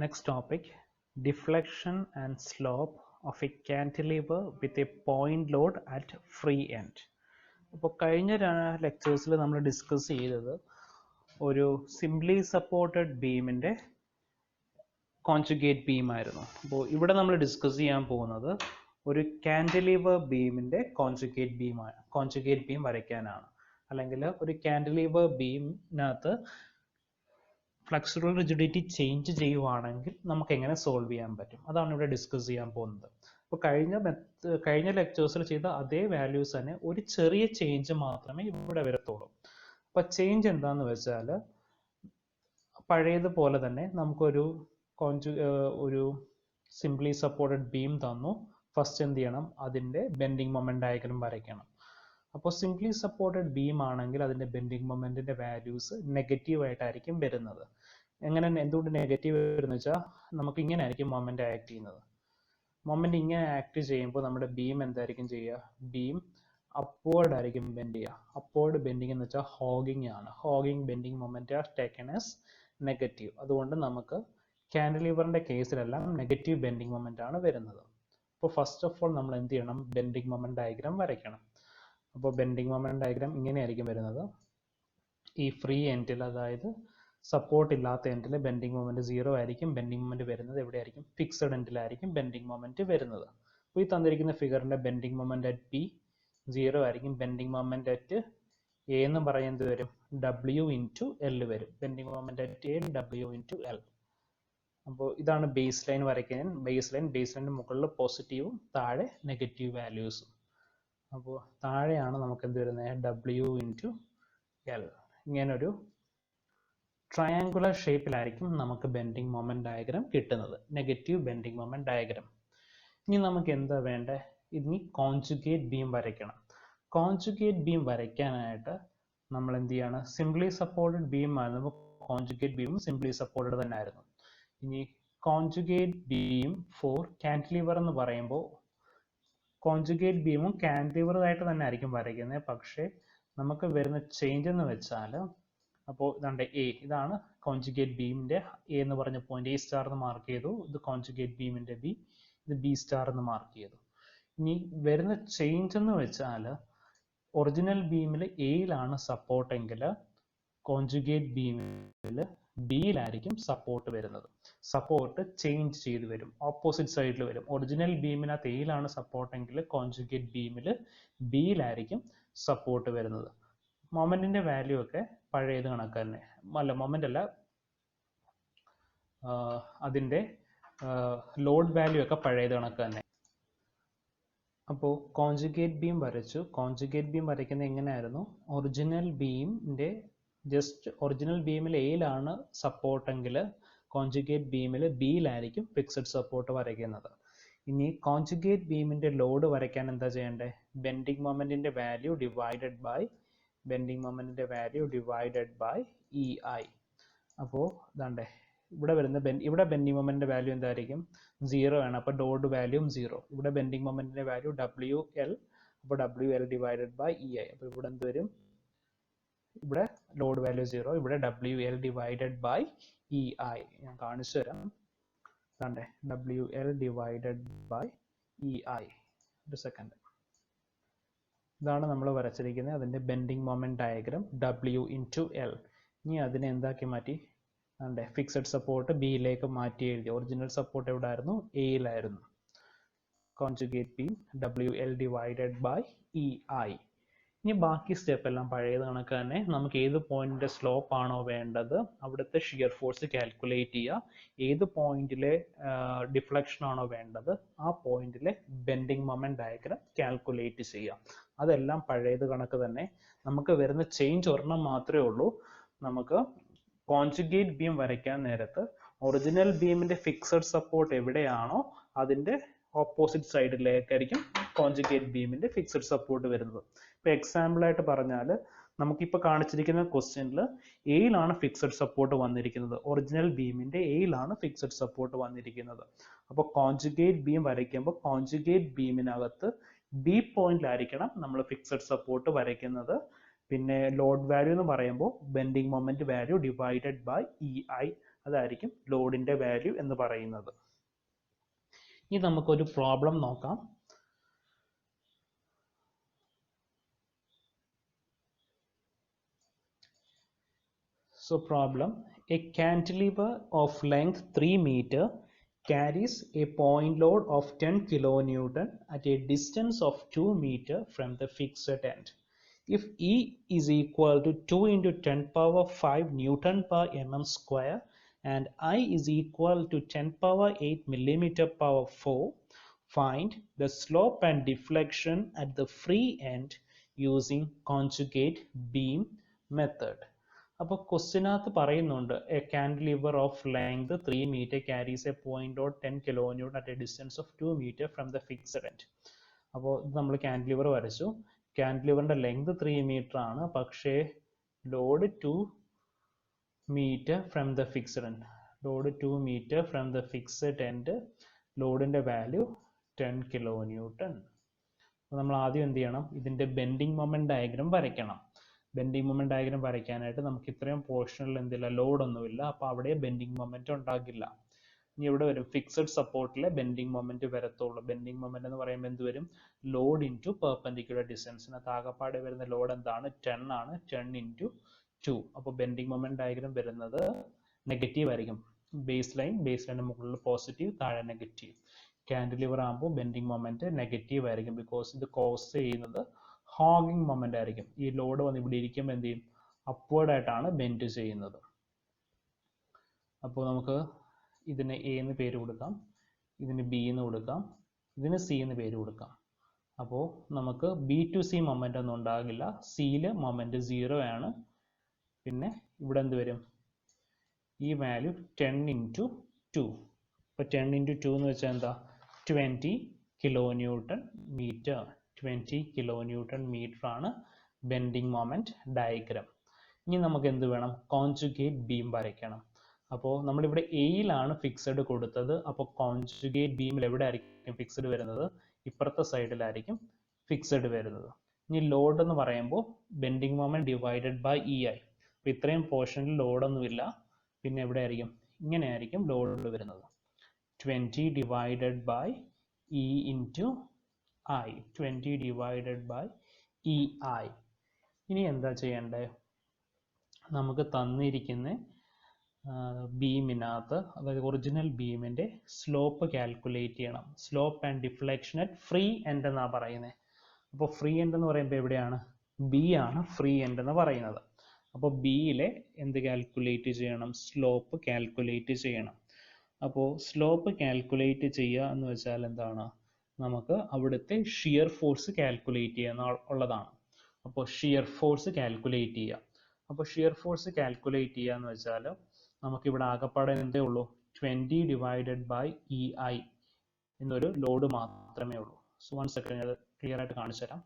Next topic, deflection and slope of a cantilever with a point load at free end. അപ്പോൾ കഴിഞ്ഞ ലെക്ചേഴ്സിൽ നമ്മൾ discuss ചെയ്തത് ഒരു simply supported ബീമിൻ്റെ conjugate beam ആയിരുന്നു. അപ്പോൾ ഇവിടെ നമ്മൾ ഡിസ്കസ് ചെയ്യാൻ പോകുന്നത് ഒരു കാൻറ്റിലിവർ ബീമിൻ്റെ കോൺജുഗേറ്റ് ബീം വരയ്ക്കാനാണ്. അല്ലെങ്കിൽ ഒരു കാൻറ്റിലിവർ ബീമിനകത്ത് ഫ്ലെക്സുറൽ റിജിഡിറ്റി ചേഞ്ച് ചെയ്യുവാണെങ്കിൽ നമുക്ക് എങ്ങനെ സോൾവ് ചെയ്യാൻ പറ്റും, അതാണ് ഇവിടെ ഡിസ്കസ് ചെയ്യാൻ പോകുന്നത്. അപ്പോൾ കഴിഞ്ഞ ലെക്ചേഴ്സിൽ ചെയ്ത അതേ വാല്യൂസ് തന്നെ ഒരു ചെറിയ ചേഞ്ച് മാത്രമേ ഇവിടെ വരത്തുള്ളൂ. അപ്പോൾ ചേഞ്ച് എന്താണെന്ന് വെച്ചാൽ പഴയതുപോലെ തന്നെ നമുക്കൊരു ഒരു സിംപ്ലി സപ്പോർട്ടഡ് ബീം തന്നു. ഫസ്റ്റ് എന്ത് ചെയ്യണം, അതിൻ്റെ ബെൻഡിങ് മൊമെന്റ് ഡയഗ്രം വരയ്ക്കണം. അപ്പോൾ സിംപ്ലി സപ്പോർട്ടഡ് ബീം ആണെങ്കിൽ അതിൻ്റെ ബെൻഡിങ് മൊമെന്റിന്റെ വാല്യൂസ് നെഗറ്റീവ് ആയിട്ടായിരിക്കും വരുന്നത്. എന്തുകൊണ്ട് നെഗറ്റീവ് വരുന്നത് വെച്ചാൽ നമുക്ക് ഇങ്ങനെ ആയിരിക്കും മൊമെന്റ് ആക്ട് ചെയ്യുന്നത്. മൊമെന്റ് ഇങ്ങനെ ആക്ട് ചെയ്യുമ്പോൾ നമ്മുടെ ബീം എന്തായിരിക്കും ചെയ്യുക, ബീം അപ്വേർഡ് ആയിരിക്കും ബെൻഡ് ചെയ്യുക. അപ്വേർഡ് ബെൻഡിങ് എന്ന് വെച്ചാൽ ഹോഗിങ് ആണ്. Hogging bending moment are taken as negative. അതുകൊണ്ട് നമുക്ക് കാൻറ്റിലിവറിന്റെ കേസിലെല്ലാം നെഗറ്റീവ് ബെൻഡിങ് മൊമെന്റ് ആണ് വരുന്നത്. അപ്പോൾ ഫസ്റ്റ് ഓഫ് ഓൾ നമ്മൾ എന്ത് ചെയ്യണം, ബെൻഡിങ് മൊമെന്റ് ഡയഗ്രാം വരയ്ക്കണം. അപ്പോൾ ബെൻഡിങ് മൊമെന്റ് ഡയഗ്രാം ഇങ്ങനെയായിരിക്കും വരുന്നത്. ഈ ഫ്രീ എൻഡിൽ, അതായത് സപ്പോർട്ട് ഇല്ലാത്ത എൻഡിൽ ബെൻഡിങ് മൊമെന്റ് 0 ആയിരിക്കും. ബെൻഡിങ് മൊമെന്റ് വരുന്നത് എവിടെയായിരിക്കും, ഫിക്സഡ് എൻഡിലായിരിക്കും ബെൻഡിങ് മൊമെന്റ് വരുന്നത്. അപ്പോൾ ഈ തന്നിരിക്കുന്ന ഫിഗറിന്റെ ബെൻഡിങ് മൊമെന്റ് അറ്റ് പി 0 ആയിരിക്കും. ബെൻഡിങ് മൊമെന്റ് അറ്റ് എ എന്ന് പറയുന്നത് വരും W ഇൻറ്റു എൽ വരും. Bending moment at A W into L. അപ്പോൾ ഇതാണ് ബേസ് ലൈൻ വരയ്ക്കാൻ. ബേസ് ലൈനിന് മുകളിൽ പോസിറ്റീവും താഴെ നെഗറ്റീവ് വാല്യൂസും. അപ്പോൾ താഴെയാണ് നമുക്ക് എന്ത് വരുന്നത്, W ഇൻറ്റു എൽ. ഇങ്ങനൊരു ട്രയാങ്കുലർ ഷേപ്പിലായിരിക്കും നമുക്ക് ബെൻഡിങ് മൊമെന്റ് ഡയഗ്രാം കിട്ടുന്നത്, നെഗറ്റീവ് ബെൻഡിങ് മൊമെന്റ് ഡയഗ്രാം. ഇനി നമുക്ക് എന്താ വേണ്ടത്, ഇനി കോൺജുഗേറ്റ് ബീം വരയ്ക്കണം. കോൺജുഗേറ്റ് ബീം വരയ്ക്കാനായിട്ട് നമ്മൾ എന്ത് ചെയ്യാണ്, സിംപ്ലി സപ്പോർട്ടഡ് ബീം ആയിരുന്നു. കോൺജുഗേറ്റ് ബീമും സിംപ്ലി സപ്പോർട്ടഡ് തന്നെ ആയിരുന്നു. ഇനി കോൺജുഗേറ്റ് ബീം ഫോർ കാൻറ്റിലിവർ എന്ന് പറയുമ്പോൾ കോൺജുഗേറ്റ് ബീമും കാൻറ്റിലിവറായിട്ട് തന്നെ ആയിരിക്കും വരയ്ക്കുന്നത്. പക്ഷേ നമുക്ക് വരുന്ന ചേഞ്ച് എന്ന് വെച്ചാൽ, അപ്പോൾ ഇതാണ്ട് എ, ഇതാണ് കോൺജുഗേറ്റ് ബീമിന്റെ എ എന്ന് പറഞ്ഞ പോയിന്റ്. എ സ്റ്റാർ എന്ന് മാർക്ക് ചെയ്തു. ഇത് കോൺജുഗേറ്റ് ബീമിന്റെ ബി, ഇത് ബി സ്റ്റാർ എന്ന് മാർക്ക് ചെയ്തു. ഇനി വരുന്ന ചേഞ്ച് എന്ന് വെച്ചാൽ, ഒറിജിനൽ ബീമിൽ എയിലാണ് സപ്പോർട്ട് എങ്കിൽ കോൺജുഗേറ്റ് ബീമിൽ ബിയിലായിരിക്കും സപ്പോർട്ട് വരുന്നത്. സപ്പോർട്ട് ചേഞ്ച് ചെയ്ത് വരും, ഓപ്പോസിറ്റ് സൈഡിൽ വരും. ഒറിജിനൽ ബീമിനകത്ത് എയിലാണ് സപ്പോർട്ട് എങ്കിൽ കോൺജുഗേറ്റ് ബീമിൽ ബിയിലായിരിക്കും സപ്പോർട്ട് വരുന്നത്. മൊമെന്റിന്റെ വാല്യൂ ഒക്കെ പഴയത് കണക്ക് തന്നെ, അല്ല മൊമെന്റ് അല്ല, അതിന്റെ ലോഡ് വാല്യൂ ഒക്കെ പഴയത് കണക്ക് തന്നെ. അപ്പോൾ കോൺജുഗേറ്റ് ബീം വരച്ചു. കോൺജുഗേറ്റ് ബീം വരയ്ക്കുന്നത് എങ്ങനെയായിരുന്നു, ഒറിജിനൽ ബീമിൽ എയിലാണ് സപ്പോർട്ടെങ്കിൽ കോൺജുഗേറ്റ് ബീമിൽ ബിയിലായിരിക്കും ഫിക്സഡ് സപ്പോർട്ട് വരയ്ക്കുന്നത്. ഇനി കോൺജുഗേറ്റ് ബീമിന്റെ ലോഡ് വരയ്ക്കാൻ എന്താ ചെയ്യേണ്ടത്, ബെൻഡിങ് മൊമെന്റിന്റെ വാല്യൂ ഡിവൈഡഡ് ബൈ EI. അപ്പോൾ ഇതാണ്ടേ ഇവിടെ ബെൻഡിങ് മൊമെന്റിന്റെ വാല്യൂ എന്തായിരിക്കും, 0 ആണ്. അപ്പോൾ ലോഡ് വാല്യൂ 0. ഇവിടെ ബെൻഡിങ് മൊമെന്റിന്റെ വാല്യൂ WL, അപ്പോൾ WL ഡിവൈഡഡ് ബൈ EI. അപ്പോൾ ഇവിടെ എന്ത് വരും, ഇവിടെ ലോഡ് വാല്യൂ 0, ഇവിടെ WL ഡിവൈഡഡ് ബൈ EI. ഞാൻ കാണിച്ചു തരാം. അതാണ്ടേ WL ഡിവൈഡഡ് ബൈ EI. ഒരു സെക്കൻഡ്. ഇതാണ് നമ്മൾ വരച്ചിരിക്കുന്നത് അതിൻ്റെ bending moment diagram, W into L. ഇനി അതിനെ എന്താക്കി മാറ്റി, അതെ ഫിക്സഡ് സപ്പോർട്ട് ബിയിലേക്ക് മാറ്റി എഴുതി. ഒറിജിനൽ സപ്പോർട്ട് എവിടെ ആയിരുന്നു, എയിലായിരുന്നു. Conjugate beam WL divided by EI. ഇനി ബാക്കി സ്റ്റെപ്പ് എല്ലാം പഴയത് കണക്ക് തന്നെ. നമുക്ക് ഏത് പോയിന്റിന്റെ സ്ലോപ്പ് ആണോ വേണ്ടത് അവിടുത്തെ ഷിയർ ഫോഴ്സ് കാൽക്കുലേറ്റ് ചെയ്യുക. ഏത് പോയിന്റിലെ ഡിഫ്ലക്ഷൻ ആണോ വേണ്ടത് ആ പോയിന്റിലെ ബെൻഡിങ് മൊമെന്റ് ഡയഗ്രാം കാൽക്കുലേറ്റ് ചെയ്യുക. അതെല്ലാം പഴയത് കണക്ക് തന്നെ. നമുക്ക് വരുന്ന ചേഞ്ച് ഒരെണ്ണം മാത്രമേ ഉള്ളൂ. നമുക്ക് കോൺജുഗേറ്റ് ബീം വരയ്ക്കാൻ നേരത്ത് ഒറിജിനൽ ബീമിന്റെ ഫിക്സഡ് സപ്പോർട്ട് എവിടെയാണോ അതിന്റെ ഓപ്പോസിറ്റ് സൈഡിലേക്കായിരിക്കും കോൺജുഗേറ്റ് ബീമിന്റെ ഫിക്സഡ് സപ്പോർട്ട് വരുന്നത്. ഇപ്പൊ എക്സാമ്പിൾ ആയിട്ട് പറഞ്ഞാൽ, നമുക്കിപ്പോൾ കാണിച്ചിരിക്കുന്ന ക്വസ്റ്റ്യനിൽ എയിലാണ് ഫിക്സഡ് സപ്പോർട്ട് വന്നിരിക്കുന്നത്. ഒറിജിനൽ ബീമിന്റെ എയിലാണ് ഫിക്സഡ് സപ്പോർട്ട് വന്നിരിക്കുന്നത്. അപ്പോൾ കോൺജുഗേറ്റ് ബീം വരയ്ക്കുമ്പോൾ കോൺജുഗേറ്റ് ബീമിനകത്ത് ബി പോയിന്റിലായിരിക്കണം നമ്മൾ ഫിക്സഡ് സപ്പോർട്ട് വരയ്ക്കുന്നത്. പിന്നെ ലോഡ് വാല്യൂ എന്ന് പറയുമ്പോൾ bending moment value divided by EI, അതായിരിക്കും ലോഡിൻ്റെ വാല്യൂ എന്ന് പറയുന്നത്. ഇനി നമുക്കൊരു പ്രോബ്ലം നോക്കാം. So problem, a cantilever of length 3 meter carries a point load of 10 kilonewton at a distance of 2 meter from the fixed end. If E is equal to 2 into 10 power 5 Newton per mm square and I is equal to 10 power 8 millimeter power 4, find the slope and deflection at the free end using conjugate beam method. അപ്പോൾ ക്വസ്റ്റിനകത്ത് പറയുന്നുണ്ട് a cantilever of length 3 meter carries a point load 10 kilonewton at a distance of 2 metre from the fixed end. അപ്പോൾ ഇത് നമ്മൾ cantilever വരച്ചു. കാൻഡിലിവറിൻ്റെ length 3 metre ആണ്, പക്ഷേ load 2 metre from the fixed end. Load 2 metre from the fixed end, ലോഡിൻ്റെ value 10 kilonewton. അപ്പോൾ നമ്മൾ ആദ്യം എന്ത് ചെയ്യണം, ഇതിൻ്റെ ബെൻഡിങ് മൊമെന്റ് ഡയഗ്രം വരയ്ക്കണം. ബെൻഡിങ് മൊമെന്റ് ഡയഗ്രം വരയ്ക്കാനായിട്ട് നമുക്ക് ഇത്രയും പോർഷനിൽ എന്തില്ല, ലോഡൊന്നുമില്ല, അപ്പോൾ അവിടെ ബെൻഡിങ് മൊമെന്റ് ഉണ്ടാകില്ല. ഇനി ഇവിടെ വരും ഫിക്സഡ് സപ്പോർട്ടിലെ ബെൻഡിങ് മൊമെന്റ് വരത്തുള്ളൂ. ബെൻഡിങ് മൊമെന്റ് എന്ന് പറയുമ്പോൾ എന്ത് വരും, ലോഡ് ഇൻറ്റു പെർപെൻഡിക്കുലർ ഡിസ്റ്റൻസിന് താകപ്പാടെ വരുന്ന ലോഡ് എന്താണ്, 10 ആണ്, 10 ഇൻറ്റു 2. അപ്പോൾ ബെൻഡിങ് മൊമെന്റ് ഡയഗ്രം വരുന്നത് നെഗറ്റീവ് ആയിരിക്കും. ബേസ് ലൈനിന് മുകളിൽ പോസിറ്റീവ്, താഴെ നെഗറ്റീവ്. കാൻഡിലിവർ ആകുമ്പോൾ ബെൻഡിങ് മൊമെന്റ് നെഗറ്റീവ് ആയിരിക്കും, ബിക്കോസ് ഇത് കോസ് ചെയ്യുന്നത് ഹോഗിങ് മൊമെന്റ് ആയിരിക്കും. ഈ ലോഡ് വന്ന് ഇവിടെ ഇരിക്കുമ്പോൾ എന്ത് ചെയ്യും, അപ്വേർഡ് ആയിട്ടാണ് ബെൻഡ് ചെയ്യുന്നത്. അപ്പോൾ നമുക്ക് ഇതിന് എ എന്ന് പേര് കൊടുക്കാം, ഇതിന് ബി എന്ന് കൊടുക്കാം, ഇതിന് സി എന്ന് പേര് കൊടുക്കാം. അപ്പോൾ നമുക്ക് ബി ടു സി മൊമെന്റ് ഒന്നും ഉണ്ടാകില്ല. സിയിൽ മൊമെന്റ് 0 ആണ്. പിന്നെ ഇവിടെ എന്ത് വരും, ഈ വാല്യൂ 10 ഇൻറ്റു 2. അപ്പോൾ 10 ഇൻറ്റു 2 എന്ന് വെച്ചാൽ എന്താ, 20 കിലോന്യൂട്ടൺ മീറ്റർ. 20 കിലോന്യൂട്ടൺ മീറ്റർ ആണ് ബെൻഡിങ് മൊമെന്റ് ഡയഗ്രം. ഇനി നമുക്ക് എന്ത് വേണം, കോൺജുഗേറ്റ് ബീം വരയ്ക്കണം. അപ്പോൾ നമ്മളിവിടെ എയിലാണ് ഫിക്സഡ് കൊടുത്തത്. അപ്പോൾ കോൺജുഗേറ്റ് ബീമിൽ എവിടെ ആയിരിക്കും ഫിക്സഡ് വരുന്നത്, ഇപ്പുറത്തെ സൈഡിലായിരിക്കും ഫിക്സഡ് വരുന്നത്. ഇനി ലോഡ് എന്ന് പറയുമ്പോൾ bending moment divided by E I. അപ്പോൾ ഇത്രയും പോർഷനിൽ ലോഡൊന്നുമില്ല, പിന്നെ എവിടെ ആയിരിക്കും, ഇങ്ങനെ ആയിരിക്കും ലോഡ് വരുന്നത്. 20 divided by E into I, 20 divided by EI. ഇനി എന്താ ചെയ്യേണ്ടത്, നമുക്ക് തന്നിരിക്കുന്ന ബീമിനകത്ത്, അതായത് ഒറിജിനൽ ബീമിൻ്റെ സ്ലോപ്പ് കാൽക്കുലേറ്റ് ചെയ്യണം. Slope and deflection at free end എന്നാണ് പറയുന്നത്. അപ്പോൾ ഫ്രീ എൻഡ് എന്ന് പറയുമ്പോൾ എവിടെയാണ്, ബി ആണ് ഫ്രീ എൻഡ് എന്ന് പറയുന്നത്. അപ്പോൾ ബിയിലെ എന്ത് കാൽക്കുലേറ്റ് ചെയ്യണം, സ്ലോപ്പ് കാൽക്കുലേറ്റ് ചെയ്യണം. അപ്പോൾ സ്ലോപ്പ് കാൽക്കുലേറ്റ് ചെയ്യുക എന്ന് വെച്ചാൽ എന്താണ്, നമുക്ക് അവിടുത്തെ ഷിയർ ഫോഴ്സ് കാൽക്കുലേറ്റ് ചെയ്യുന്ന ഉള്ളതാണ്. അപ്പോൾ ഷിയർ ഫോഴ്സ് കാൽക്കുലേറ്റ് ചെയ്യുക. അപ്പോൾ ഷിയർ ഫോഴ്സ് കാൽക്കുലേറ്റ് ചെയ്യുക എന്ന് വെച്ചാൽ നമുക്കിവിടെ ആകെപ്പാടെ എന്തേ ഉള്ളൂ, 20 ഡിവൈഡഡ് ബൈ ഇ ഐ എന്നൊരു ലോഡ് മാത്രമേ ഉള്ളൂ. സോ 1 സെക്കൻഡ് അത് ക്ലിയർ ആയിട്ട് കാണിച്ചു തരാം.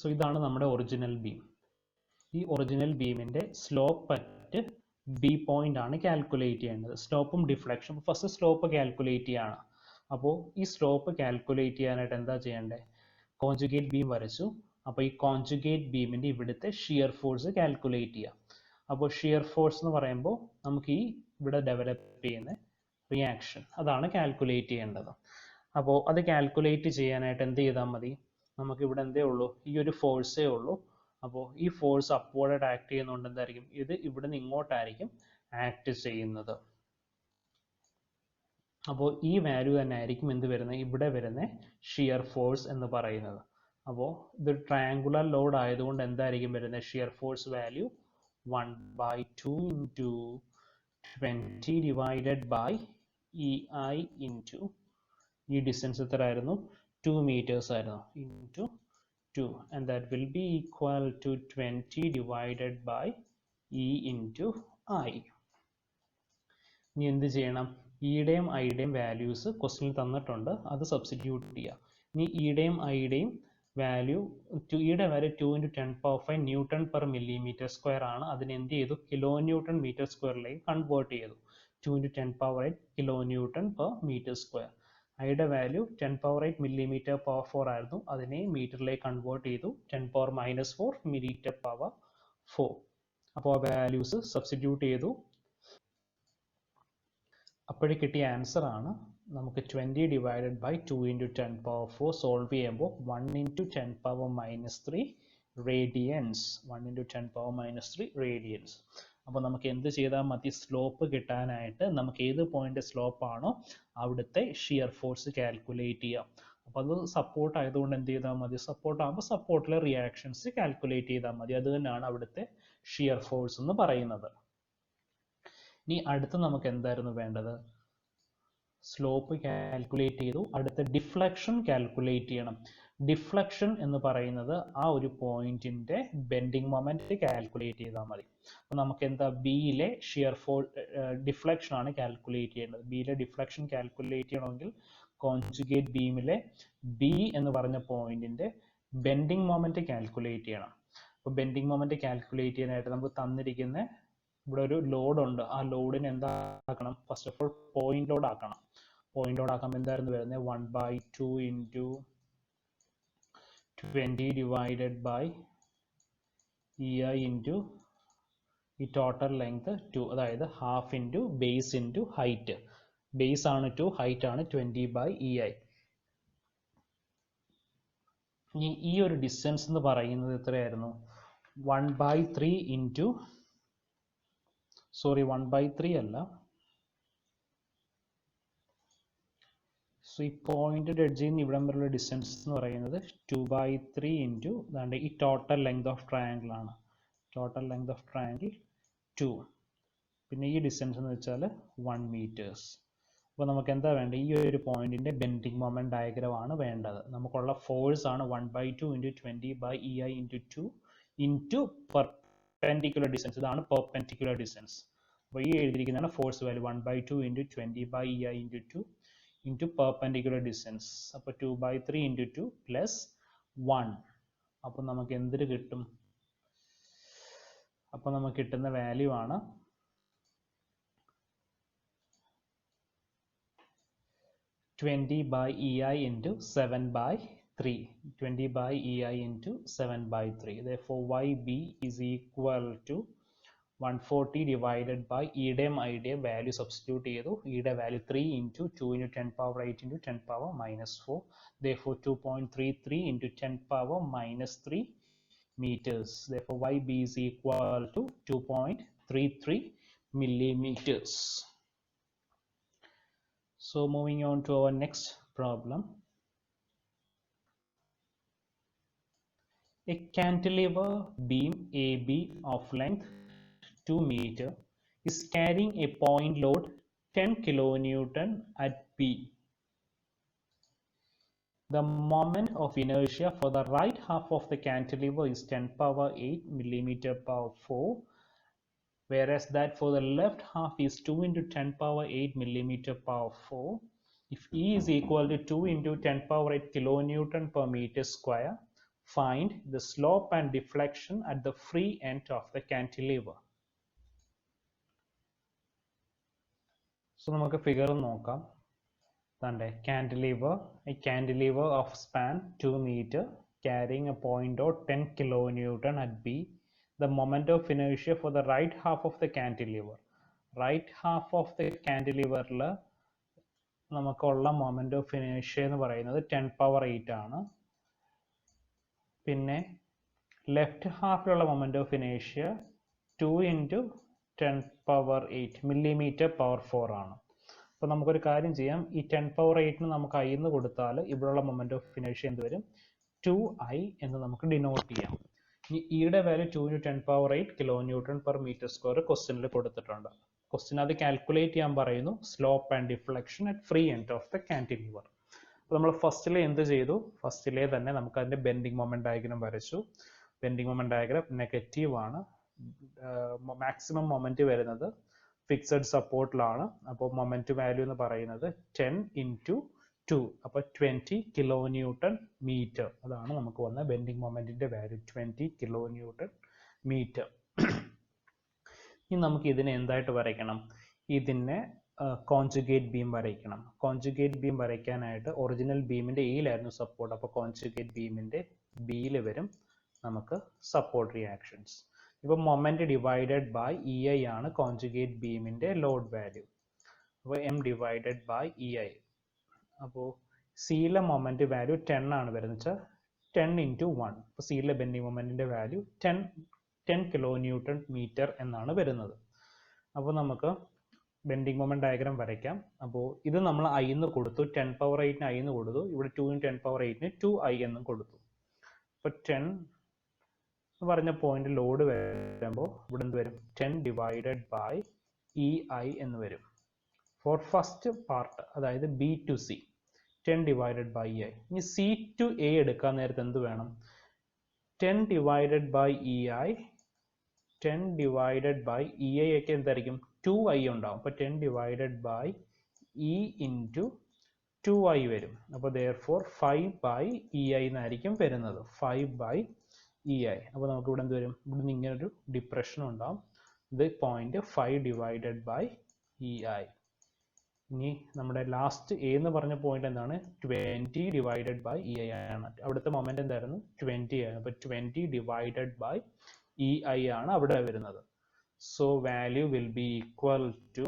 സോ ഇതാണ് നമ്മുടെ ഒറിജിനൽ ബീം. ഈ ഒറിജിനൽ ബീമിൻ്റെ സ്ലോപ്പ് അറ്റ് ബി പോയിന്റ് ആണ് കാൽക്കുലേറ്റ് ചെയ്യേണ്ടത്. സ്ലോപ്പും ഡിഫ്ലക്ഷൻ. ഫസ്റ്റ് സ്ലോപ്പ് കാൽക്കുലേറ്റ് ചെയ്യാണ്. അപ്പോൾ ഈ സ്ലോപ്പ് കാൽക്കുലേറ്റ് ചെയ്യാനായിട്ട് എന്താ ചെയ്യേണ്ടത്, കോൺജുഗേറ്റ് ബീം വരച്ചു. അപ്പോൾ ഈ കോൺജുഗേറ്റ് ബീമിൻ്റെ ഇവിടുത്തെ ഷിയർ ഫോഴ്സ് കാൽക്കുലേറ്റ് ചെയ്യുക. അപ്പോൾ ഷിയർ ഫോഴ്സ് എന്ന് പറയുമ്പോൾ നമുക്ക് ഈ ഇവിടെ ഡെവലപ്പ് ചെയ്യുന്ന റിയാക്ഷൻ, അതാണ് കാൽക്കുലേറ്റ് ചെയ്യേണ്ടത്. അപ്പോൾ അത് കാൽക്കുലേറ്റ് ചെയ്യാനായിട്ട് എന്ത് ചെയ്താൽ മതി, നമുക്ക് ഇവിടെ എന്തേ ഉള്ളൂ, ഈ ഒരു ഫോഴ്സേ ഉള്ളൂ. അപ്പോൾ ഈ ഫോഴ്സ് അപ്വേർഡ് ആക്ട് ചെയ്യുന്നതുകൊണ്ട് എന്തായിരിക്കും, ഇത് ഇവിടെ നിന്ന് ഇങ്ങോട്ടായിരിക്കും ആക്ട് ചെയ്യുന്നത്. അപ്പോൾ ഈ വാല്യൂ തന്നെ ആയിരിക്കും എന്ത് വരുന്നത്, ഇവിടെ വരുന്ന ഷിയർ ഫോഴ്സ് എന്ന് പറയുന്നത്. അപ്പോൾ ഇത് ട്രയാങ്കുലർ ലോഡ് ആയതുകൊണ്ട് എന്തായിരിക്കും വരുന്നത്, shear force value 1/2 into 20 divided by E I into ഈ ഡിസ്റ്റൻസ് എത്ര ആയിരുന്നു, 2 meters ആയിരുന്നു, into 2, and that will be equal to 20 divided by E into I. ഇനി എന്ത് ചെയ്യണം, ഇയുടെയും ഐയുടെയും വാല്യൂസ് ക്വസ്റ്റ്യനിൽ തന്നിട്ടുണ്ട്, അത് സബ്സ്റ്റിറ്റ്യൂട്ട് ചെയ്യുക. ഇനി ഇയുടെയും ഐയുടെയും വാല്യൂ, ഇയുടെ value 2 into 10 power 5 newton per millimeter square ആണ്. അതിന് എന്ത് ചെയ്തു, കിലോ ന്യൂട്ടൺ മീറ്റർ സ്ക്വയറിലേക്ക് കൺവേർട്ട് ചെയ്തു. 2 into 10 power 8 kilo newton per metre square. ഐയുടെ വാല്യൂ 10⁻8 mm/4 ആയിരുന്നു. അതിനെ മീറ്ററിലേക്ക് കൺവേർട്ട് ചെയ്തു 10⁻⁻4 m/4. അപ്പോൾ ആ വാല്യൂസ് സബ്സ്റ്റിറ്റ്യൂട്ട് ചെയ്തു. അപ്പോഴേ കിട്ടിയ ആൻസർ ആണ് നമുക്ക് 20 ഡിവൈഡഡ് ബൈ 2 × 10⁻4 സോൾവ് ചെയ്യുമ്പോൾ 1 × 10⁻³ റേഡിയൻസ്. 1 × 10⁻³ റേഡിയൻസ്. അപ്പോൾ നമുക്ക് എന്ത് ചെയ്താൽ മതി? സ്ലോപ്പ് കിട്ടാനായിട്ട് നമുക്ക് ഏത് പോയിന്റ് സ്ലോപ്പ് ആണോ അവിടുത്തെ ഷിയർ ഫോഴ്സ് കാൽക്കുലേറ്റ് ചെയ്യാം. അപ്പോൾ അത് സപ്പോർട്ട് ആയതുകൊണ്ട് എന്ത് ചെയ്താൽ മതി? സപ്പോർട്ട് ആകുമ്പോൾ സപ്പോർട്ടിലെ റിയാക്ഷൻസ് കാൽക്കുലേറ്റ് ചെയ്താൽ മതി. അത് തന്നെയാണ് അവിടുത്തെ ഷിയർ ഫോഴ്സ് എന്ന് പറയുന്നത്. ഇനി അടുത്ത് നമുക്ക് എന്തായിരുന്നു വേണ്ടത്? സ്ലോപ്പ് കാൽക്കുലേറ്റ് ചെയ്തു. അടുത്ത ഡിഫ്ലക്ഷൻ കാൽക്കുലേറ്റ് ചെയ്യണം. ഡിഫ്ലക്ഷൻ എന്ന് പറയുന്നത് ആ ഒരു പോയിന്റിന്റെ ബെൻഡിങ് മൊമെന്റ് കാൽക്കുലേറ്റ് ചെയ്താൽ മതി. അപ്പോൾ നമുക്ക് എന്താ ബിയിലെ ഷിയർ ഫോഴ്സ് ഡിഫ്ലക്ഷൻ ആണ് കാൽക്കുലേറ്റ് ചെയ്യേണ്ടത്. ബിയിലെ ഡിഫ്ലക്ഷൻ കാൽക്കുലേറ്റ് ചെയ്യണമെങ്കിൽ കോൺജുഗേറ്റ് ബീമിലെ ബി എന്ന് പറഞ്ഞ പോയിന്റിന്റെ ബെൻഡിങ് മൊമെന്റ് കാൽക്കുലേറ്റ് ചെയ്യണം. അപ്പോൾ ബെൻഡിങ് മൊമെന്റ് കാൽക്കുലേറ്റ് ചെയ്യാനായിട്ട് നമുക്ക് തന്നിരിക്കുന്ന ഇവിടെ ഒരു ലോഡ് ഉണ്ട്. ആ ലോഡിന് എന്താക്കണം? First of all point load ആക്കണം. പോയിന്റ് ലോഡ് ആക്കുമ്പോൾ എന്തായിരുന്നു വരുന്നത്? 1/2 × 20 ഡിവൈഡഡ് ബൈ EI ഇൻറ്റു ഈ ടോട്ടൽ ലെങ്ത് 2, അതായത് half into base into height. Base ആണ് 2, ഹൈറ്റ് ആണ് 20/EI. ഇനി ഈ ഒരു ഡിസ്റ്റൻസ് എന്ന് പറയുന്നത് എത്രയായിരുന്നു? 1/3 ഇൻറ്റു 1/3 അല്ല. സോ ഈ പോയിന്റഡ് എഡ്ജിൽ നിന്ന് ഇവിടം വരെയുള്ള ഡിസ്റ്റൻസ് എന്ന് പറയുന്നത് 2/3 ഇൻറ്റു അതാണ്ട് ഈ ടോട്ടൽ ലെങ്ത് ഓഫ് ട്രയാങ്കിൾ ആണ്. Total length of triangle 2. പിന്നെ ഈ ഡിസ്റ്റൻസ് എന്ന് വെച്ചാൽ 1 meters. അപ്പോൾ നമുക്ക് എന്താ വേണ്ടത്? ഈ ഒരു പോയിന്റിന്റെ ബെൻഡിങ് മൊമെന്റ് ഡയഗ്രാം ആണ് വേണ്ടത്. നമുക്കുള്ള ഫോഴ്സ് ആണ് 1/2 × 20/EI into 2 into perpendicular distance. ഇതാണ് പെർപെൻഡിക്കുലർ ഡിസ്റ്റൻസ്. അപ്പോൾ ഈ എഴുതിയിരിക്കുന്നതാണ് force value 1/2 × 20/EI into 2 into perpendicular distance. അപ്പോൾ 2/3 ഇൻറ്റു 2 പ്ലസ് 1. അപ്പോൾ നമുക്ക് എന്തിന് കിട്ടും? അപ്പോൾ നമുക്ക് കിട്ടുന്ന വാല്യൂ ആണ് 20/EI into 7/3. 20/EI into 7/3. Therefore YB is equal to 140 divided by ഇയുടെയും ഐയുടെയും വാല്യൂ സബ്സ്റ്റിറ്റ്യൂട്ട് ചെയ്തു. ഇയുടെ value 3 into 2 × 10⁻8 into 10⁻⁻4. Therefore 2.33 into 10⁻⁻3 meters. Therefore YB is equal to 2.33 millimeters. So moving on to our next problem. A cantilever beam AB of length 2 meter is carrying a point load 10 kilonewton at B. The moment of inertia for the right half of the cantilever is 10⁻8 mm/4, whereas that for the left half is 2 × 10⁻8 mm/4. If E is equal to 2 × 10⁻8 kilonewton per meter square, find the slope and deflection at the free end of the cantilever. So നമുക്ക് figure നോക്കാം. Cantilever, a cantilever of span 2 meter carrying a point load 10 kilonewton at B. The moment of inertia for the right half of the cantilever. Right half of the cantilever നമുക്കുള്ള moment of inertia എന്ന് പറയുന്നത് 10⁻8 ആണ്. പിന്നെ left ഹാഫിലുള്ള moment of inertia 2 × 10⁻8 mm/4 ആണ്. അപ്പോൾ നമുക്കൊരു കാര്യം ചെയ്യാം. ഈ 10⁻8 നമുക്ക് I എന്ന് കൊടുത്താൽ ഇവിടെയുള്ള moment of inertia എന്ത് വരും? 2I എന്ന് നമുക്ക് ഡിനോട്ട് ചെയ്യാം. ഇനി ഇയുടെ വാല്യൂ 2 × 10⁻8 kN/m² ക്വസ്റ്റ്യനിൽ കൊടുത്തിട്ടുണ്ട്. ക്വസ്റ്റ്യൻ അത് കാൽക്കുലേറ്റ് ചെയ്യാൻ പറയുന്നു. Slope and deflection at free end of the cantilever. അപ്പോൾ നമ്മൾ ഫസ്റ്റിലെ എന്ത് ചെയ്തു? ഫസ്റ്റിലെ തന്നെ നമുക്ക് അതിന്റെ ബെൻഡിങ് മൊമെന്റ് ഡയഗ്രാം വരച്ചു. ബെൻഡിങ് മൊമെന്റ് ഡയഗ്രാം നെഗറ്റീവ് ആണ്. മാക്സിമം മൊമെന്റ് വരുന്നത് ഫിക്സഡ് സപ്പോർട്ടിലാണ്. അപ്പോൾ മൊമെന്റ് വാല്യൂ എന്ന് പറയുന്നത് 10 × 2, അപ്പോൾ 20 kilonewton meter. അതാണ് നമുക്ക് വന്ന ബെൻഡിങ് മൊമെന്റിന്റെ വാല്യൂ 20 kilonewton meter. ഇനി നമുക്ക് ഇതിനെ എന്തായിട്ട് വരയ്ക്കണം? ഇതിനെ കോൺജുഗേറ്റ് ബീം വരയ്ക്കണം. കോൺജുഗേറ്റ് ബീം വരയ്ക്കാനായിട്ട് ഒറിജിനൽ ബീമിൻ്റെ എയിലായിരുന്നു സപ്പോർട്ട്, അപ്പോൾ കോൺജുഗേറ്റ് ബീമിൻ്റെ ബിയിൽ വരും നമുക്ക് സപ്പോർട്ട് റിയാക്ഷൻസ്. ഇപ്പോൾ moment divided by E I ആണ് കോൺജുഗേറ്റ് ബീമിൻ്റെ ലോഡ് വാല്യൂ. അപ്പോൾ M divided by E I. അപ്പോൾ സിയിലെ മൊമെൻറ്റ് വാല്യൂ 10 ആണ് വരുന്നത് വെച്ചാൽ 10 into 1. അപ്പോൾ സിയിലെ ബെൻഡിങ് മൊമെൻറ്റിൻ്റെ വാല്യൂ 10 കിലോ ന്യൂട്ടൺ മീറ്റർ എന്നാണ് വരുന്നത്. അപ്പോൾ നമുക്ക് ബെൻഡിങ് മൊമെൻറ്റ് ഡയഗ്രാം വരയ്ക്കാം. അപ്പോൾ ഇത് നമ്മൾ ഐ എന്ന് കൊടുത്തു, 10 power 8 ഐ എന്ന് കൊടുത്തു, ഇവിടെ 2 × 10 power 8 2i എന്നും കൊടുത്തു. അപ്പോൾ 10 എന്ന് പറഞ്ഞ പോയിന്റ് ലോഡ് വരുമ്പോൾ ഇവിടെ എന്ത് വരും, 10 divided by EI എന്ന് വരും ഫോർ ഫസ്റ്റ് പാർട്ട്, അതായത് B to C 10 divided by EI. ഇനി സി ടു എ എടുക്കാൻ നേരത്തെ എന്ത് വേണം, 10 divided by EI 10 divided by EI ഒക്കെ എന്തായിരിക്കും, 2i ഉണ്ടാവും. അപ്പോൾ 10 divided by E into 2i വരും. അപ്പോൾ therefore 5 by EI എന്നായിരിക്കും വരുന്നത്, 5 by EI. അപ്പോൾ നമുക്ക് ഇവിടെ എന്ത് വരും, ഇവിടെ നിന്ന് ഇങ്ങനെ ഒരു ഡിപ്രഷൻ ഉണ്ടാവും. ഇത് പോയിന്റ് 5 divided by EI. ഇനി നമ്മുടെ ലാസ്റ്റ് എ എന്ന് പറഞ്ഞ പോയിന്റ് എന്താണ്, 20 divided by EI ആണ്. അവിടുത്തെ മൊമെന്റ് എന്തായിരുന്നു, 20 ആണ്. അപ്പോൾ 20 divided by EI ആണ് അവിടെ വരുന്നത്. So value will be equal to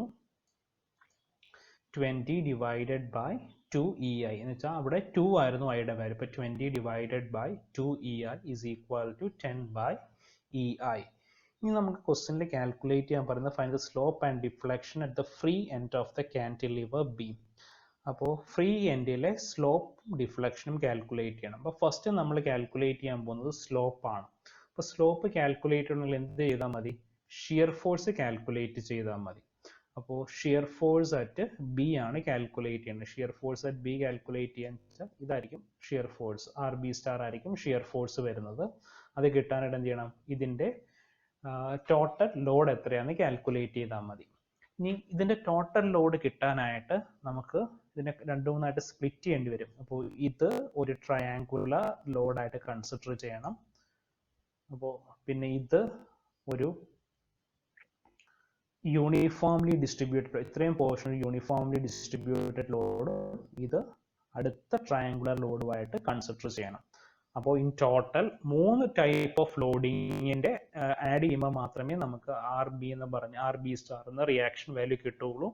20 divided by 2EI എന്ന് വെച്ചാൽ അവിടെ 2 ആയിരുന്നു ഐയുടെ വാല്യൂ. ഇപ്പോൾ 20 divided by 2EI is equal to 10 by EI. ഇനി നമുക്ക് ക്വസ്റ്റ്യനിൽ കാൽക്കുലേറ്റ് ചെയ്യാൻ പറയുന്നത് find the slope and deflection at the free end of the cantilever beam. അപ്പോൾ ഫ്രീ എൻഡിലെ സ്ലോപ്പ് ഡിഫ്ലക്ഷനും കാൽക്കുലേറ്റ് ചെയ്യണം. അപ്പോൾ ഫസ്റ്റ് നമ്മൾ കാൽക്കുലേറ്റ് ചെയ്യാൻ പോകുന്നത് സ്ലോപ്പ് ആണ്. അപ്പോൾ സ്ലോപ്പ് കാൽക്കുലേറ്റ് ചെയ്യണമെങ്കിൽ എന്ത് ചെയ്താൽ മതി, ഷിയർ ഫോഴ്സ് കാൽക്കുലേറ്റ് ചെയ്താൽ മതി. അപ്പോൾ ഷിയർ ഫോഴ്സ് അറ്റ് ബി ആണ് കാൽക്കുലേറ്റ് ചെയ്യുന്നത്. Shear force at B calculate ചെയ്യാൻ വെച്ചാൽ ഇതായിരിക്കും shear force, R B star ആയിരിക്കും ഷിയർ ഫോഴ്സ് വരുന്നത്. അത് കിട്ടാനായിട്ട് എന്ത് ചെയ്യണം, ഇതിൻ്റെ ടോട്ടൽ ലോഡ് എത്രയാണെന്ന് കാൽക്കുലേറ്റ് ചെയ്താൽ മതി. ഇനി ഇതിൻ്റെ ടോട്ടൽ ലോഡ് കിട്ടാനായിട്ട് നമുക്ക് ഇതിനെ 2-3 സ്പ്ലിറ്റ് ചെയ്യേണ്ടി വരും. അപ്പോൾ ഇത് ഒരു ട്രയാങ്കുലർ ലോഡായിട്ട് കൺസിഡർ ചെയ്യണം. അപ്പോൾ പിന്നെ ഇത് ഒരു യൂണിഫോംലി ഡിസ്ട്രിബ്യൂട്ടഡ്, ഇത്രയും പോർഷൻ യൂണിഫോംലി ഡിസ്ട്രിബ്യൂട്ടഡ് ലോഡ് ഇത് അടുത്ത ട്രയാങ്കുലർ ലോഡുമായിട്ട് കൺസിഡർ ചെയ്യണം. അപ്പോൾ ഇൻ ടോട്ടൽ 3 ടൈപ്പ് ഓഫ് ലോഡിങ്ങിൻ്റെ ആഡ് ചെയ്യുമ്പോൾ മാത്രമേ നമുക്ക് ആർ ബി എന്ന് പറഞ്ഞ ആർ ബി സ്റ്റാർ എന്ന റിയാക്ഷൻ വാല്യൂ കിട്ടുകയുള്ളൂ.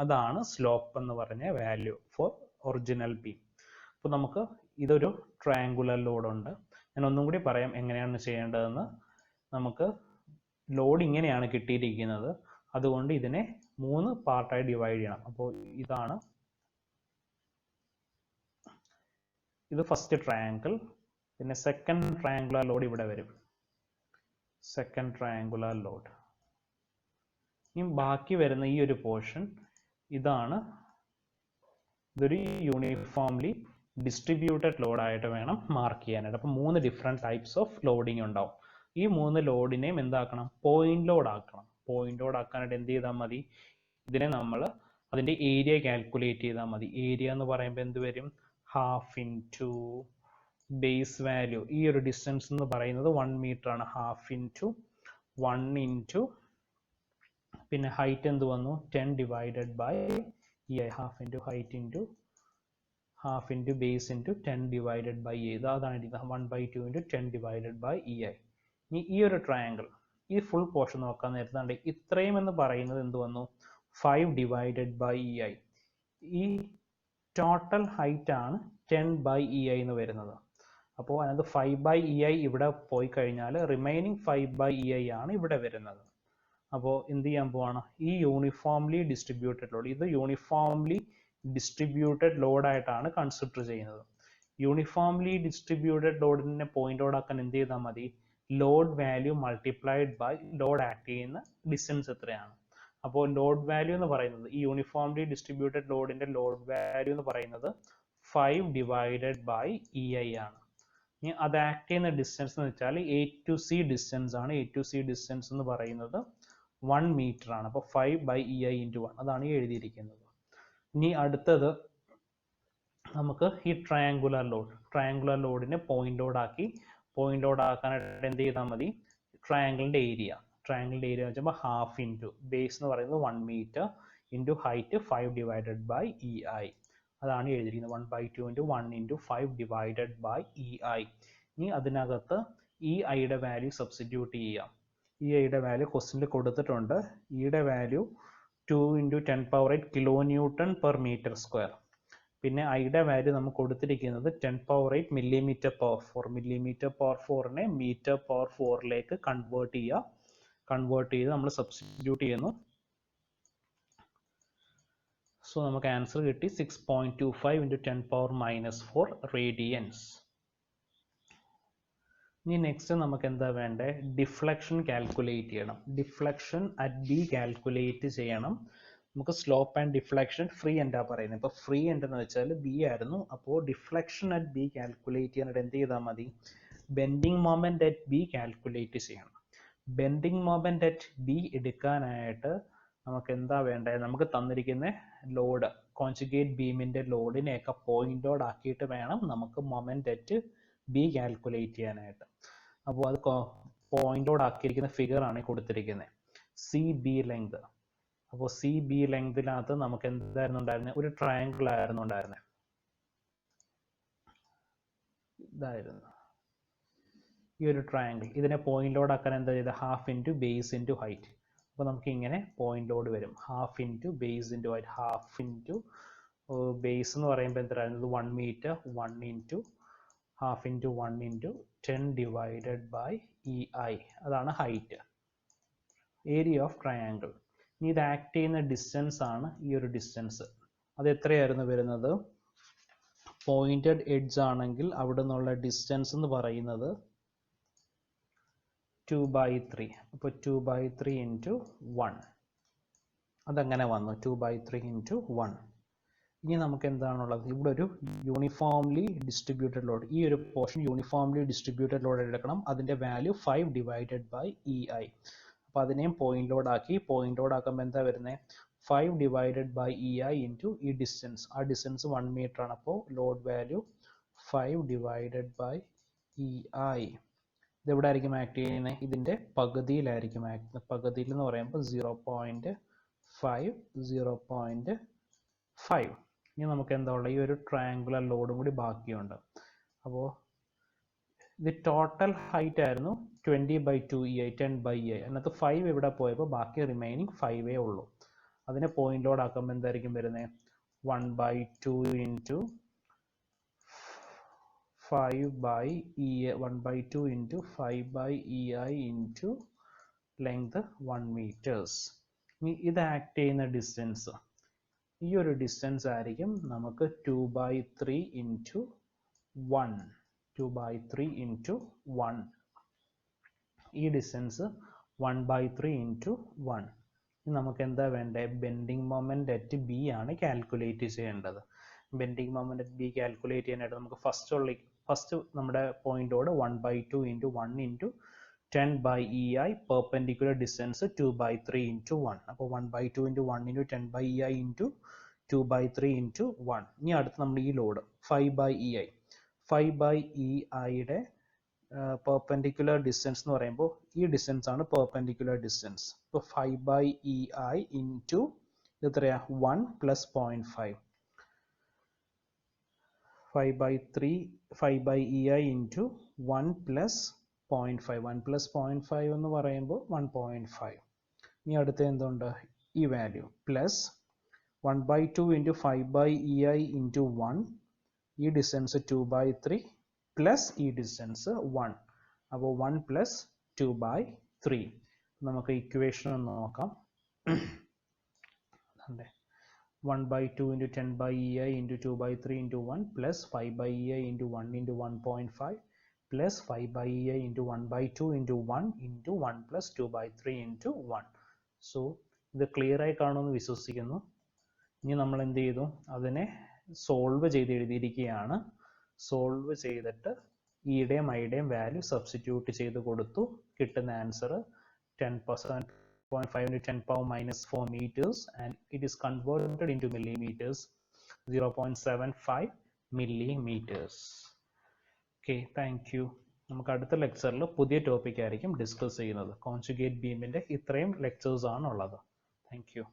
അതാണ് സ്ലോപ്പ് എന്ന് പറഞ്ഞ വാല്യൂ ഫോർ ഒറിജിനൽ ബീം. അപ്പോൾ നമുക്ക് ഇതൊരു ട്രയാങ്കുലർ ലോഡുണ്ട്. ഞാൻ ഒന്നും കൂടി പറയാം എങ്ങനെയാണ് ചെയ്യേണ്ടതെന്ന്. നമുക്ക് ലോഡ് ഇങ്ങനെയാണ് കിട്ടിയിരിക്കുന്നത്, അതുകൊണ്ട് ഇതിനെ 3 പാർട്ടായി ഡിവൈഡ് ചെയ്യണം. അപ്പോൾ ഇതാണ്, ഇത് ഫസ്റ്റ് ട്രയാങ്കിൾ, പിന്നെ സെക്കൻഡ് ട്രയാങ്കുലർ ലോഡ് ഇവിടെ വരും, സെക്കൻഡ് ട്രയാങ്കുലർ ലോഡ്. ഇനി ബാക്കി വരുന്ന ഈ ഒരു പോർഷൻ ഇതാണ്, ഇതൊരു യൂണിഫോംലി ഡിസ്ട്രിബ്യൂട്ടഡ് ലോഡായിട്ട് വേണം മാർക്ക് ചെയ്യാനായിട്ട്. അപ്പോൾ 3 ഡിഫറെൻറ്റ് ടൈപ്സ് ഓഫ് ലോഡിങ് ഉണ്ടാവും. ഈ 3 ലോഡിനെയും എന്താക്കണം, പോയിന്റ് ലോഡ് ആക്കണം. പോയിന്റ് ലോഡ് ആക്കാനായിട്ട് എന്ത് ചെയ്താൽ മതി, ഇതിനെ നമ്മൾ അതിൻ്റെ ഏരിയ കാൽക്കുലേറ്റ് ചെയ്താൽ മതി. ഏരിയ എന്ന് പറയുമ്പോൾ എന്ത് വരും, ഹാഫ് ഇൻറ്റു ബേസ് വാല്യൂ. ഈ ഒരു ഡിസ്റ്റൻസ് എന്ന് പറയുന്നത് 1 മീറ്റർ ആണ്. ഹാഫ് ഇൻറ്റു 1 ഇൻറ്റു പിന്നെ ഹൈറ്റ് എന്ത് വന്നു, 10 divided by EI. Half into height into half into base into 10 divided by EI. അതാണ് 1/2 ഇൻറ്റു 10 divided by EI. ഇനി ഈ ഒരു ട്രയാങ്കിൾ, ഈ ഫുൾ പോർഷൻ നോക്കാൻ നേരത്താണ്ട് ഇത്രയും എന്ന് പറയുന്നത് എന്ത് വന്നു, 5 divided by EI. ഈ ടോട്ടൽ ഹൈറ്റ് ആണ് 10 by EI എന്ന് വരുന്നത്. അപ്പോൾ അതിനകത്ത് 5 by EI ഇവിടെ പോയി കഴിഞ്ഞാൽ റിമൈനിങ് 5 by EI ആണ് ഇവിടെ വരുന്നത്. അപ്പോൾ എന്ത് ചെയ്യാൻ പോവാണ്, ഈ യൂണിഫോംലി ഡിസ്ട്രിബ്യൂട്ടഡ് ലോഡ്, ഇത് യൂണിഫോംലി ഡിസ്ട്രിബ്യൂട്ടഡ് ലോഡായിട്ടാണ് കൺസിഡർ ചെയ്യുന്നത്. യൂണിഫോംലി ഡിസ്ട്രിബ്യൂട്ടഡ് ലോഡിനെ പോയിന്റ് ലോഡ് ആക്കാൻ എന്ത് ചെയ്താൽ മതി, load value multiplied by load act ചെയ്യുന്ന ഡിസ്റ്റൻസ് എത്രയാണ്. അപ്പോൾ ലോഡ് വാല്യൂ എന്ന് പറയുന്നത്, ഈ യൂണിഫോംലി ഡിസ്ട്രിബ്യൂട്ടഡ് ലോഡിന്റെ ലോഡ് വാല്യൂ എന്ന് പറയുന്നത് 5 divided by EI ആണ്. ഇനി അത് ആക്ട് ചെയ്യുന്ന ഡിസ്റ്റൻസ് എന്ന് വെച്ചാൽ A to C ഡിസ്റ്റൻസ് ആണ്. A to C ഡിസ്റ്റൻസ് എന്ന് പറയുന്നത് 1 മീറ്റർ ആണ്. അപ്പോൾ 5 by EI into 1, അതാണ് ഈ എഴുതിയിരിക്കുന്നത്. ഇനി അടുത്തത് നമുക്ക് ഈ ട്രയാങ്കുലർ ലോഡിനെ പോയിന്റ് ലോഡ് ആക്കി, പോയിന്റ് ലോഡ് ആക്കാനായിട്ട് എന്ത് ചെയ്താൽ മതി, ട്രയാങ്കിളിൻ്റെ ഏരിയ വെച്ചാൽ ഹാഫ് ഇൻറ്റു ബേസ് എന്ന് പറയുന്നത് 1 meter into height 5 divided by EI. അതാണ് എഴുതിയിരിക്കുന്നത് 1/2 into 1 into 5 divided by EI. ഇനി അതിനകത്ത് EIയുടെ വാല്യൂ സബ്സ്റ്റിറ്റ്യൂട്ട് ചെയ്യാം. EIയുടെ വാല്യൂ ക്വസ്റ്റ്യനിൽ കൊടുത്തിട്ടുണ്ട്. ഇയുടെ വാല്യൂ 2 ഇൻറ്റു 10⁻8 kilo newton per metre square. പിന്നെ ഐയുടെ വാല്യൂ നമുക്ക് കൊടുത്തിരിക്കുന്നത് 10⁻8 മില്ലിമീറ്റർ പവർ 4. മില്ലിമീറ്റർ പവർ 4നെ മീറ്റർ പവർ 4ലേക്ക് കൺവേർട്ട് ചെയ്യുക. കൺവേർട്ട് ചെയ്ത് നമ്മൾ സബ്സ്റ്റിറ്റ്യൂട്ട് ചെയ്യുന്നു. സോ നമുക്ക് ആൻസർ കിട്ടി 6.25 ഇൻറ്റു 10⁻⁻4 റേഡിയൻസ്. ഇനി നെക്സ്റ്റ് നമുക്ക് എന്താ വേണ്ടേ? ഡിഫ്ലക്ഷൻ കാൽക്കുലേറ്റ് ചെയ്യണം. ഡിഫ്ലക്ഷൻ അറ്റ് ബി കാൽക്കുലേറ്റ് ചെയ്യണം. നമുക്ക് സ്ലോപ്പ് ആൻഡ് ഡിഫ്ലക്ഷൻ ഫ്രീ എന്താ പറയുന്നത്? ഇപ്പോൾ ഫ്രീ എന്തെന്ന് വെച്ചാൽ ബി ആയിരുന്നു. അപ്പോൾ ഡിഫ്ലക്ഷൻ അറ്റ് ബി കാൽക്കുലേറ്റ് ചെയ്യാനായിട്ട് എന്ത് ചെയ്താൽ മതി? Bending moment at B calculate ചെയ്യണം. ബെൻഡിങ് മൊമെന്റ് അറ്റ് ബി എടുക്കാനായിട്ട് നമുക്ക് എന്താ വേണ്ടത്? നമുക്ക് തന്നിരിക്കുന്ന ലോഡ് കോൺജുഗേറ്റ് ബീമിന്റെ ലോഡിനെയൊക്കെ പോയിന്റ് ലോഡ് ആക്കിയിട്ട് വേണം നമുക്ക് മൊമെന്റ് അറ്റ് ബി കാൽക്കുലേറ്റ് ചെയ്യാനായിട്ട്. അപ്പോൾ അത് പോയിന്റ് ലോഡ് ആക്കിയിരിക്കുന്ന ഫിഗർ ആണ് കൊടുത്തിരിക്കുന്നത്. C B length. അപ്പോൾ സി ബി ലെങ്തിനകത്ത് നമുക്ക് എന്തായിരുന്നു ഉണ്ടായിരുന്നത്? ഒരു ട്രയാങ്കിൾ ആയിരുന്നു ഉണ്ടായിരുന്നത്. ഇതായിരുന്നു ഈ ഒരു ട്രയാങ്കിൾ. ഇതിനെ പോയിന്റ് ലോഡ് ആക്കാൻ എന്താ ചെയ്തത്? Half into base into height. അപ്പോൾ നമുക്ക് ഇങ്ങനെ പോയിന്റ് ലോഡ് വരും. Half into base into height. Half into base എന്ന് പറയുമ്പോൾ എന്തായിരുന്നു? 1 meter. 1 into half into 1 into 10 divided by EI. അതാണ് ഹൈറ്റ്. Area of triangle. ഇനി ഇത് ആക്ട് ചെയ്യുന്ന ഡിസ്റ്റൻസ് ആണ് ഈ ഒരു ഡിസ്റ്റൻസ്. അത് എത്രയായിരുന്നു വരുന്നത്? പോയിന്റഡ് എഡ്ജ് ആണെങ്കിൽ അവിടെ നിന്നുള്ള ഡിസ്റ്റൻസ് എന്ന് പറയുന്നത് 2/3. അപ്പോൾ 2/3 ഇൻറ്റു 1. അതങ്ങനെ വന്നു 2/3 ഇൻറ്റു 1. ഇനി നമുക്ക് എന്താണുള്ളത്? ഇവിടെ ഒരു യൂണിഫോംലി ഡിസ്ട്രിബ്യൂട്ടഡ് ലോഡ്. ഈ ഒരു പോർഷൻ യൂണിഫോംലി ഡിസ്ട്രിബ്യൂട്ടഡ് ലോഡ് എടുക്കണം. അതിൻ്റെ വാല്യൂ 5 ഡിവൈഡഡ് ബൈ EI. അപ്പോൾ അതിനെയും പോയിന്റ് ലോഡ് ആക്കി. പോയിന്റ് ലോഡ് ആക്കുമ്പോൾ എന്താ വരുന്നത്? 5 ഡിവൈഡഡ് ബൈ EI ഇൻറ്റു ഈ ഡിസ്റ്റൻസ്. ആ ഡിസ്റ്റൻസ് 1 മീറ്റർ ആണ്. അപ്പോൾ load value 5 divided by EI. ഇതെവിടെ ആയിരിക്കും ആക്ട് ചെയ്യുന്നത്? ഇതിൻ്റെ പകുതിയിലായിരിക്കും ആക്ട് ചെയ്യുന്നത്. പകുതിയിൽ എന്ന് പറയുമ്പോൾ 0.5 0.5. ഇനി നമുക്ക് എന്താ ഉള്ളത്? ഈ ഒരു ട്രയാങ്കുലർ ലോഡും കൂടി ബാക്കിയുണ്ട്. അപ്പോൾ ഇത് ടോട്ടൽ ഹൈറ്റ് ആയിരുന്നു 20/2 EI 10/EI. അതിനകത്ത് 5 ഇവിടെ പോയപ്പോൾ ബാക്കി റിമൈനിങ് 5 ഉള്ളൂ. അതിനെ പോയിന്റ് ലോഡ് ആക്കുമ്പോൾ എന്തായിരിക്കും വരുന്നത്? 1/2 into 5/EI 1/2 into 5/EI into length 1 meters. ഇനി ഇത് ആക്ട് ചെയ്യുന്ന ഡിസ്റ്റൻസ്, ഈ ഒരു ഡിസ്റ്റൻസ് ആയിരിക്കും നമുക്ക് 2/3 ഇൻറ്റു 1. 2/3 ഇൻറ്റു 1. ഈ ഡിസ്റ്റൻസ് 1/3 ഇൻറ്റു 1. ഇനി നമുക്ക് എന്താ വേണ്ടത്? ബെൻഡിങ് മൊമെന്റ് അറ്റ് ബി ആണ് കാൽക്കുലേറ്റ് ചെയ്യേണ്ടത്. Bending moment at B calculate ചെയ്യാനായിട്ട് നമുക്ക് ഫസ്റ്റ് നമ്മുടെ point load 1/2 into 1 into 10/EI perpendicular distance 2/3 into 1. അപ്പോൾ 1/2 into 1 into 10/EI into 2/3 into 1. ഇനി അടുത്ത് നമ്മൾ ഈ ലോഡ് 5/EI. 5/EIയുടെ പെർപെൻഡിക്കുലർ ഡിസ്റ്റൻസ് എന്ന് പറയുമ്പോൾ ഈ ഡിസ്റ്റൻസ് ആണ് പെർപെൻഡിക്കുലർ ഡിസ്റ്റൻസ്. ഇപ്പോൾ 5/EI ഇൻറ്റു എത്രയാ? 1 + 0.5. 5/EI into 1 + 0.5. 1 + 0.5 എന്ന് പറയുമ്പോൾ 1.5. ഇനി അടുത്ത എന്തുണ്ട്? ഈ value plus 1/2 into 5/EI into 1. ഈ ഡിസ്റ്റൻസ് 2/3 പ്ലസ് ഈ ഡിസ്റ്റൻസ് 1. അപ്പോൾ 1 + 2/3. നമുക്ക് ഇക്വേഷൻ ഒന്ന് നോക്കാം. 1/2 into 10/EI into 2/3 into 1 plus 5/EI into 1 into 1.5 plus 5/EI into 1/2 into 1 into 1 + 2/3 into 1. So ഇത് ക്ലിയർ ആയി കാണുമെന്ന് വിശ്വസിക്കുന്നു. ഇനി നമ്മൾ എന്ത് ചെയ്തു? അതിനെ സോൾവ് ചെയ്ത് എഴുതിയിരിക്കുകയാണ്. സോൾവ് ചെയ്തിട്ട് ഇയുടെയും ഐയുടെയും വാല്യൂ സബ്സ്റ്റിറ്റ്യൂട്ട് ചെയ്ത് കൊടുത്തു. കിട്ടുന്ന answer 10.5 into 10⁻⁻4 meters, and it is converted into millimeters, 0.75 millimeters. Okay, thank you. നമുക്ക് അടുത്ത ലെക്ചറിൽ പുതിയ ടോപ്പിക് ആയിരിക്കും ഡിസ്കസ് ചെയ്യുന്നത്. കോൺജുഗേറ്റ് ബീമിന്റെ ഇത്രയും ലെക്ചേഴ്സ് ആണ് ഉള്ളത്. Thank you.